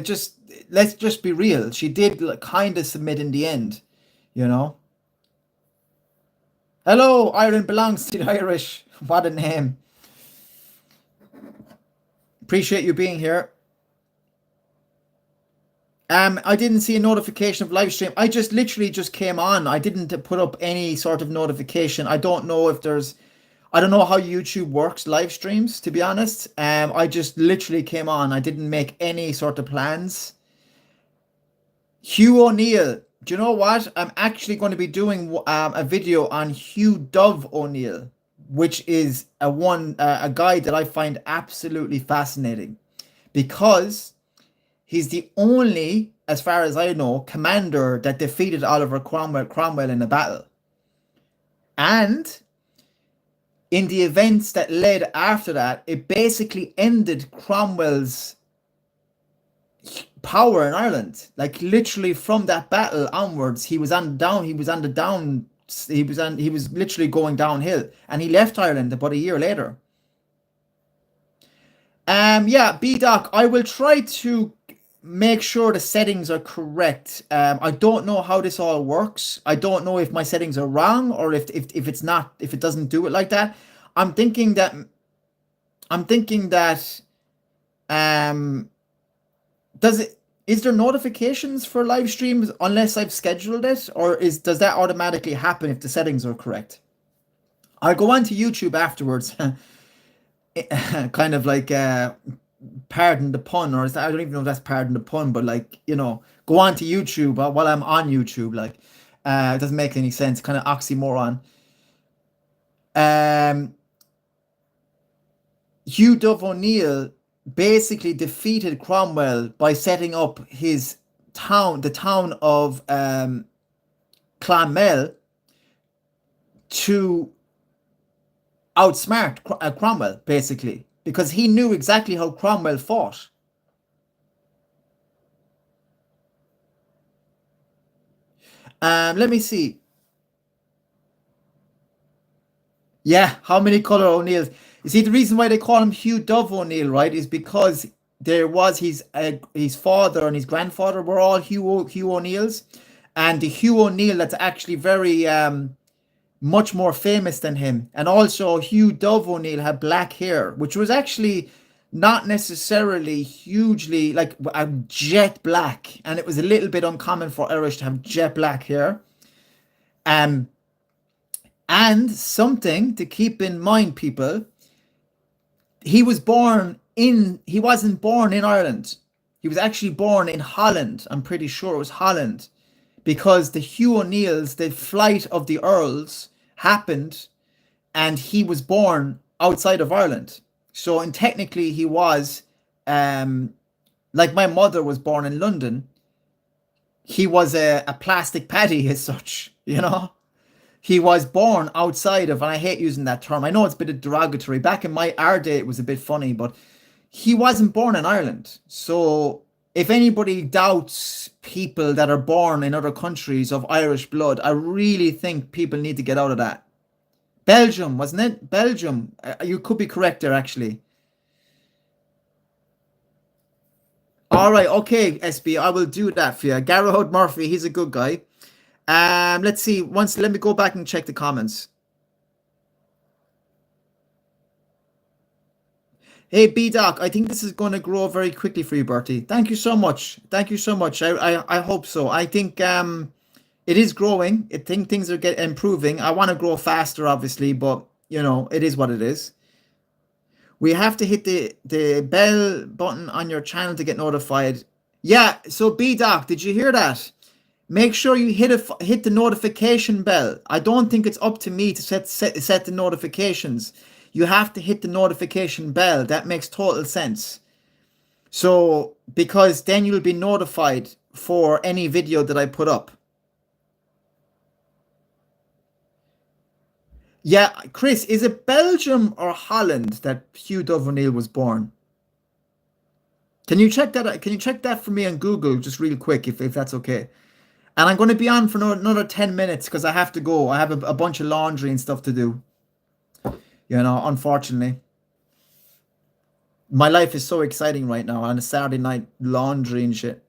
let's just be real. She did kind of submit in the end, Hello, Ireland belongs to the Irish. What a name. Appreciate you being here. I didn't see a notification of live stream. I literally just came on. I didn't put up any sort of notification. I don't know how YouTube works live streams, to be honest. I just literally came on. I didn't make any sort of plans. Hugh O'Neill. Do you know what? I'm actually going to be doing a video on Hugh O'Neill, which is a guy that I find absolutely fascinating, because he's the only, as far as I know, commander that defeated Oliver Cromwell in a battle. And in the events that led after that, it basically ended Cromwell's power in Ireland. Like literally from that battle onwards, he was on the he was literally going downhill, and he left Ireland about a year later. Yeah, B-Doc, I will try to make sure the settings are correct. I don't know how this all works. I don't know if my settings are wrong, or if it's not, if it doesn't do it like that. I'm thinking that I'm thinking that um is there notifications for live streams unless I've scheduled it, or does that automatically happen if the settings are correct? I'll go on to YouTube afterwards. Kind of like pardon the pun, or is that, I don't even know if that's pardon the pun, but like, go on to YouTube while I'm on YouTube. Like, it doesn't make any sense, kind of oxymoron. Hugh O'Neill basically defeated Cromwell by setting up his town, the town of Clonmel, to outsmart Cromwell, basically, because he knew exactly how Cromwell fought. Let me see. Yeah, how many color O'Neills? You see, the reason why they call him Hugh Dove O'Neill, right, is because there was his father and his grandfather were all Hugh O'Neills, and the Hugh O'Neill that's actually very much more famous than him. And also Hugh Dove O'Neill had black hair, which was actually not necessarily hugely like a jet black, and it was a little bit uncommon for Irish to have jet black hair. And something to keep in mind, people, he wasn't born in Ireland. He was actually born in Holland. I'm pretty sure it was Holland, because the Hugh O'Neills, the flight of the Earls happened, and he was born outside of Ireland. So, and technically he was, like my mother was born in London. He was a plastic paddy as such, He was born outside of, and I hate using that term. I know it's a bit derogatory. Back in our day, it was a bit funny, but he wasn't born in Ireland. So if anybody doubts people that are born in other countries of Irish blood, I really think people need to get out of that. Belgium, wasn't it? Belgium. You could be correct there, actually. All right, okay, SB, I will do that for you. Garrod Murphy, he's a good guy. Let's see. Let me go back and check the comments. Hey, B-Doc, I think this is going to grow very quickly for you, Bertie. Thank you so much. Thank you so much. I hope so. I think it is growing. I think things are improving. I want to grow faster, obviously, but it is what it is. We have to hit the bell button on your channel to get notified. Yeah, so B-Doc, did you hear that? Make sure you hit the notification bell. I don't think it's up to me to set the notifications. You have to hit the notification bell. That makes total sense. So, because then you'll be notified for any video that I put up. Yeah, Chris, is it Belgium or Holland that Hugh Dove O'Neill was born? Can you check that? Can you check that for me on Google just real quick, if that's okay? And I'm going to be on for another 10 minutes because I have to go. I have a bunch of laundry and stuff to do. Unfortunately. My life is so exciting right now on a Saturday night, laundry and shit.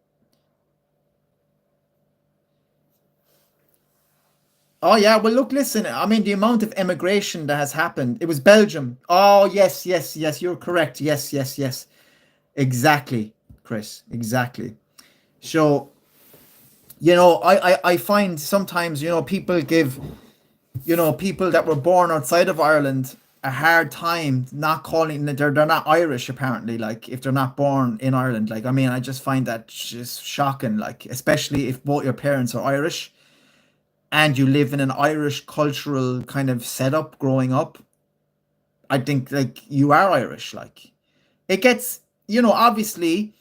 Oh, yeah. Well, look, listen. I mean, the amount of immigration that has happened. It was Belgium. Oh, yes. You're correct. Yes. Exactly, Chris. Exactly. So, I find sometimes, people give, people that were born outside of Ireland a hard time not calling, they're not Irish, apparently, like, if they're not born in Ireland. Like, I mean, I just find that just shocking, like, especially if both your parents are Irish and you live in an Irish cultural kind of setup growing up. I think, like, you are Irish. Like, it gets, obviously,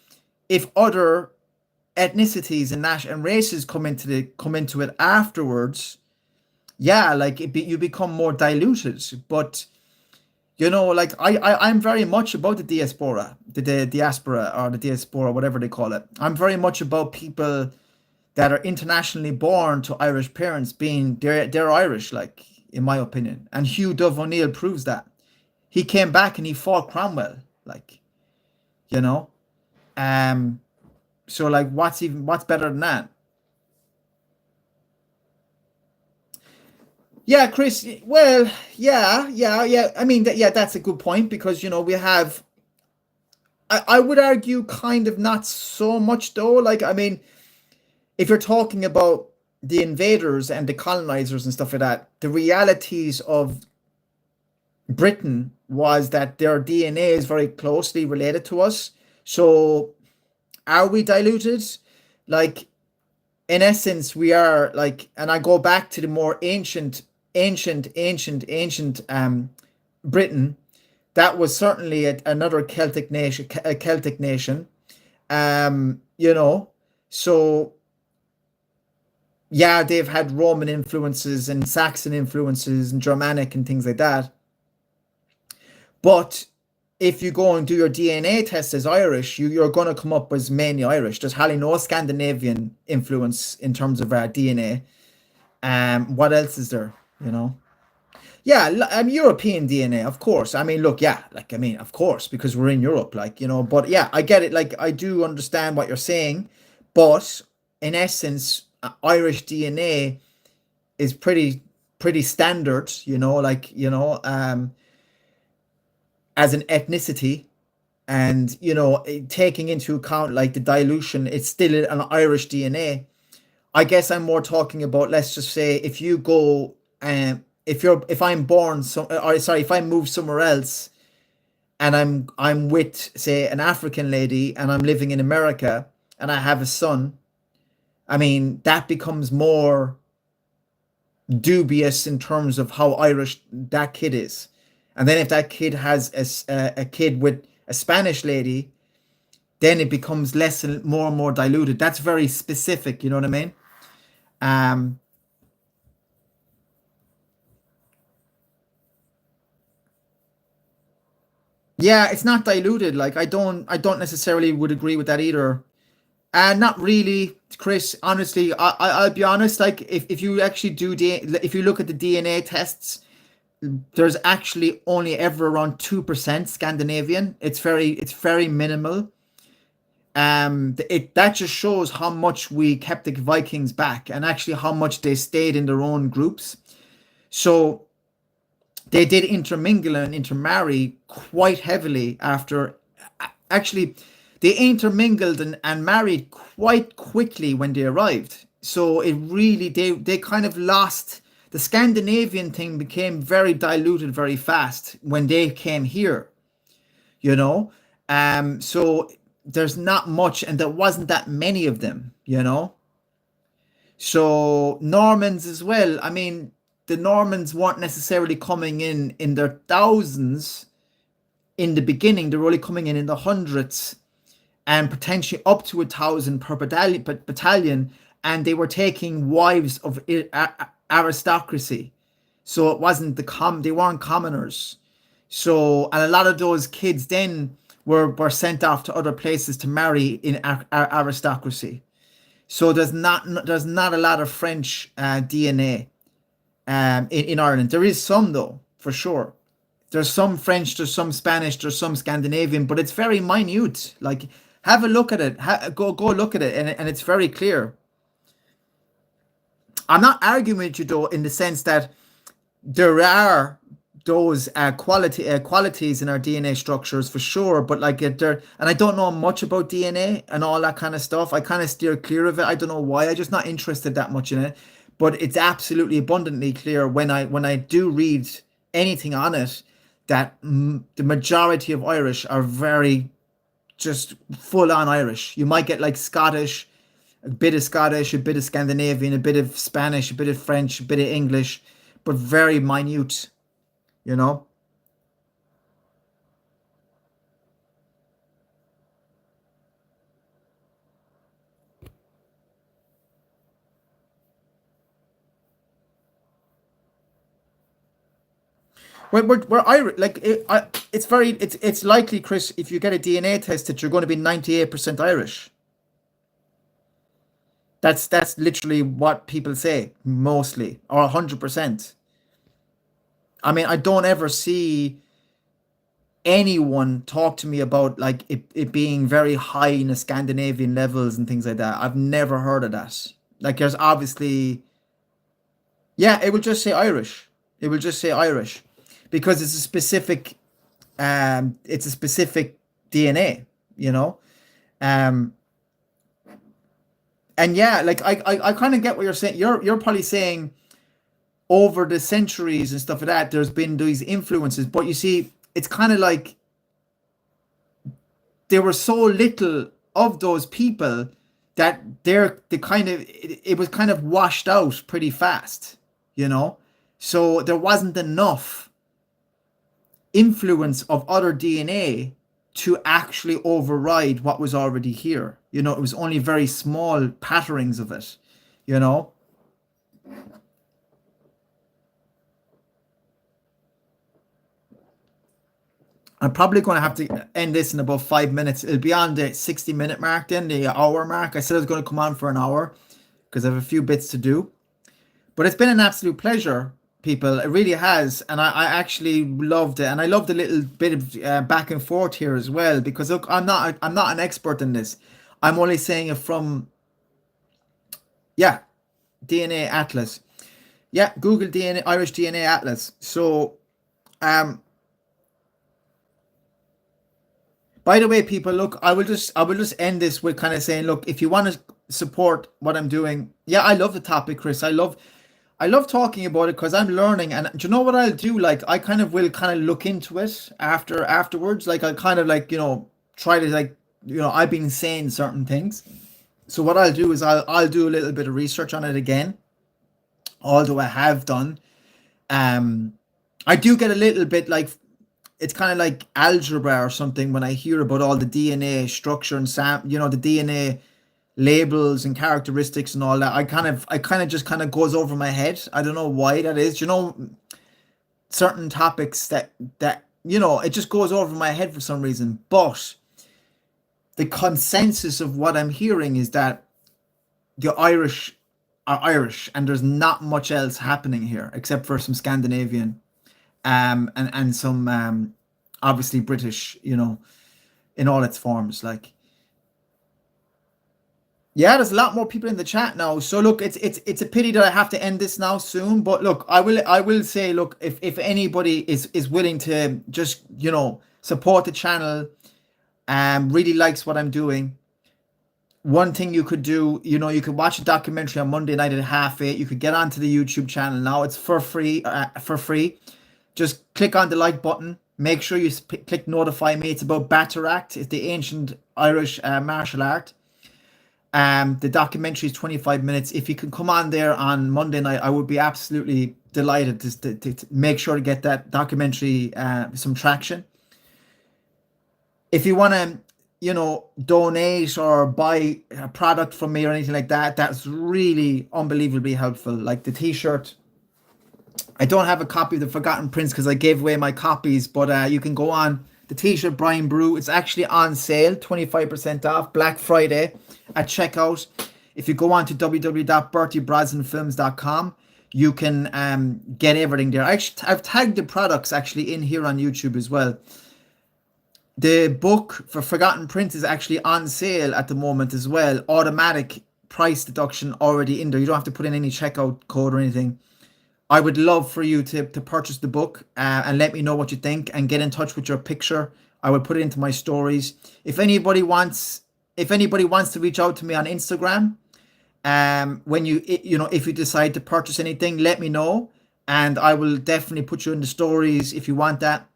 if other ethnicities and races come into it afterwards, yeah, like you become more diluted. But like I'm very much about the diaspora, the diaspora, or the diaspora, whatever they call it. I'm very much about people that are internationally born to Irish parents being they're Irish, like in my opinion. And Hugh O'Neill proves that. He came back and he fought Cromwell, like, you know. Um, so like what's better than that? Yeah, Chris. Well, yeah. I mean, yeah, that's a good point because we have. I would argue kind of not so much though. Like, I mean, if you're talking about the invaders and the colonizers and stuff like that, the realities of Britain was that their DNA is very closely related to us. So, are we diluted? Like, in essence, we are like, and I go back to the more ancient Britain. That was certainly another Celtic nation, a Celtic nation. You know, so yeah, they've had Roman influences and Saxon influences and Germanic and things like that. But if you go and do your DNA test as Irish, you're going to come up as mainly Irish. There's hardly no Scandinavian influence in terms of DNA. What else is there? You know? Yeah, European DNA, of course. I mean, look, yeah, like I mean, of course, because we're in Europe, like But yeah, I get it. Like I do understand what you're saying, but in essence, Irish DNA is pretty standard. Like as an ethnicity, and taking into account like the dilution, it's still an Irish DNA. I guess I'm more talking about, let's just say, if you go if I'm born or sorry, if I move somewhere else and I'm with, say, an African lady and I'm living in America and I have a son, I mean, that becomes more dubious in terms of how Irish that kid is. And then if that kid has a kid with a Spanish lady, then it becomes less and more diluted. That's very specific, you know what I mean? Um, yeah, it's not diluted. Like I don't necessarily would agree with that either. And not really, Chris. Honestly, I'll be honest. Like if you actually if you look at the DNA tests, there's actually only ever around 2% Scandinavian. It's very minimal. That just shows how much we kept the Vikings back and actually how much they stayed in their own groups. So they did intermingle and intermarry quite heavily after. Actually, they intermingled and married quite quickly when they arrived. So it really, they kind of lost. The Scandinavian thing became very diluted very fast when they came here, you know. So there's not much, and there wasn't that many of them, you know. So Normans as well. I mean, the Normans weren't necessarily coming in their thousands in the beginning. They're only coming in the hundreds and potentially up to 1,000 per battalion, and they were taking wives of aristocracy. So it wasn't they weren't commoners. So, and a lot of those kids then were sent off to other places to marry in aristocracy. So there's not a lot of French DNA in Ireland. There is some though, for sure. There's some French, there's some Spanish, there's some Scandinavian, but it's very minute. Like, have a look at it. Go look at it, and it's very clear. I'm not arguing with you though, in the sense that there are those qualities in our DNA structures for sure, but like there, and I don't know much about DNA and all that kind of stuff. I kind of steer clear of it. I don't know why. I'm just not interested that much in it. But it's absolutely abundantly clear when I do read anything on it that the majority of Irish are very just full on Irish. You might get like Scottish, a bit of Scottish, a bit of Scandinavian, a bit of Spanish, a bit of French, a bit of English, but very minute, you know. We're Irish. Like it's likely, Chris, if you get a DNA test that you're going to be 98% Irish. That's literally what people say mostly, or 100%. I mean, I don't ever see anyone talk to me about like it being very high in the Scandinavian levels and things like that. I've never heard of that. Like there's obviously, yeah, it will just say Irish. It will just say Irish because it's a specific DNA, you know? Um and yeah, like I kind of get what you're saying. You're probably saying over the centuries and stuff like that, there's been these influences, but you see, it's kind of like there were so little of those people that the kind of it was kind of washed out pretty fast, you know. So there wasn't enough influence of other DNA to actually override what was already here. You know, it was only very small patterns of it, you know. I'm probably going to have to end this in about 5 minutes. It'll be on the 60-minute mark, then the hour mark. I said I was going to come on for an hour because I have a few bits to do. But it's been an absolute pleasure, people. It really has, and I actually loved it, and I loved a little bit of back and forth here as well. Because look, I'm not an expert in this. I'm only saying it from, yeah, DNA Atlas. Yeah, Google DNA Irish DNA Atlas. So um by the way, people, look, I will just end this with kind of saying, look, if you want to support what I'm doing, yeah, I love the topic, Chris. I love talking about it because I'm learning, and do you know what I'll do? Like, I kind of will kind of look into it afterwards. Like, I'll kind of like try to like I've been saying certain things, so what I'll do is I'll do a little bit of research on it again, although I have done. Um, I do get a little bit like it's kind of like algebra or something when I hear about all the DNA structure and the DNA labels and characteristics and all that. I kind of just kind of goes over my head. I don't know why that is. Certain topics that it just goes over my head for some reason. But the consensus of what I'm hearing is that the Irish are Irish, and there's not much else happening here except for some Scandinavian and some obviously British, in all its forms. Like, yeah, there's a lot more people in the chat now. So look, it's a pity that I have to end this now soon. But look, I will say, look, if anybody is willing to just support the channel, really likes what I'm doing. One thing you could do, you could watch a documentary on Monday night at 8:30. You could get onto the YouTube channel now. It's for free. Just click on the like button. Make sure you click notify me. It's about Battera. It's the ancient Irish martial art. The documentary is 25 minutes. If you can come on there on Monday night, I would be absolutely delighted to make sure to get that documentary some traction. If you want to, donate or buy a product from me or anything like that, that's really unbelievably helpful. Like the t-shirt, I don't have a copy of the Forgotten Prince because I gave away my copies, but you can go on the t-shirt Brian Brew. It's actually on sale, 25% off, Black Friday at checkout. If you go on to www.bertiebrosnanfilms.com, you can get everything there. I've tagged the products actually in here on YouTube as well. The book for Forgotten Prince is actually on sale at the moment as well. Automatic price deduction already in there. You don't have to put in any checkout code or anything. I would love for you to purchase the book and let me know what you think and get in touch with your picture. I will put it into my stories. If anybody wants to reach out to me on Instagram, if you decide to purchase anything, let me know, and I will definitely put you in the stories if you want that.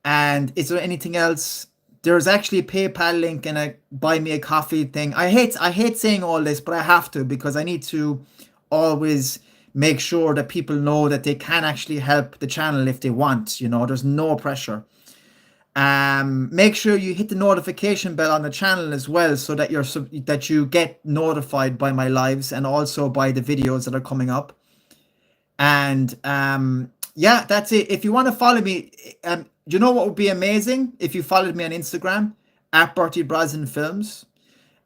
And is there anything else? There's actually a PayPal link and a buy me a coffee thing. I hate saying all this, but I have to because I need to always make sure that people know that they can actually help the channel if they want. There's no pressure. Make sure you hit the notification bell on the channel as well, so that you get notified by my lives and also by the videos that are coming up. And yeah, that's it. If you want to follow me, you know what would be amazing? If you followed me on Instagram at Bertie Brosnan Films,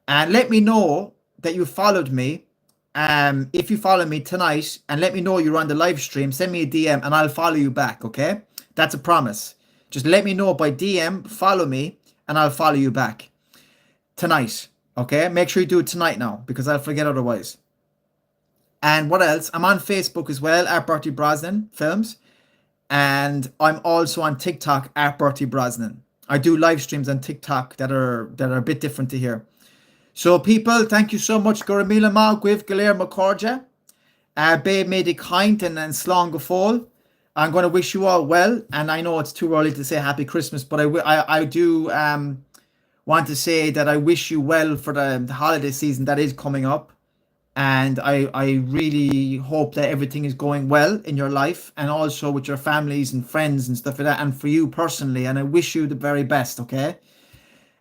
and let me know that you followed me. If you follow me tonight and let me know you're on the live stream, send me a DM and I'll follow you back, okay? That's a promise. Just let me know by DM, follow me, and I'll follow you back tonight, okay? Make sure you do it tonight now because I'll forget otherwise. And what else? I'm on Facebook as well, at Bertie Brosnan Films. And I'm also on TikTok at Bertie Brosnan. I do live streams on TikTok that are a bit different to here. So people, thank you so much. Goramila Ma, Gwiv Galer Macorja, Babe made it kind and Slán go fóil. I'm going to wish you all well. And I know it's too early to say Happy Christmas, but I do want to say that I wish you well for the holiday season that is coming up. And I really hope that everything is going well in your life and also with your families and friends and stuff like that. And for you personally, and I wish you the very best, okay?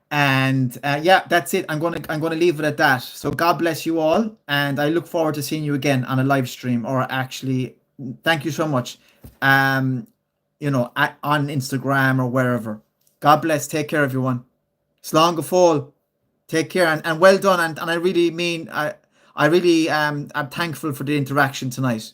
And yeah, that's it. I'm gonna leave it at that. So God bless you all, and I look forward to seeing you again on a live stream, or actually, thank you so much. On Instagram or wherever. God bless. Take care, everyone. Slán go fóil. Take care and well done. And I really mean I'm thankful for the interaction tonight.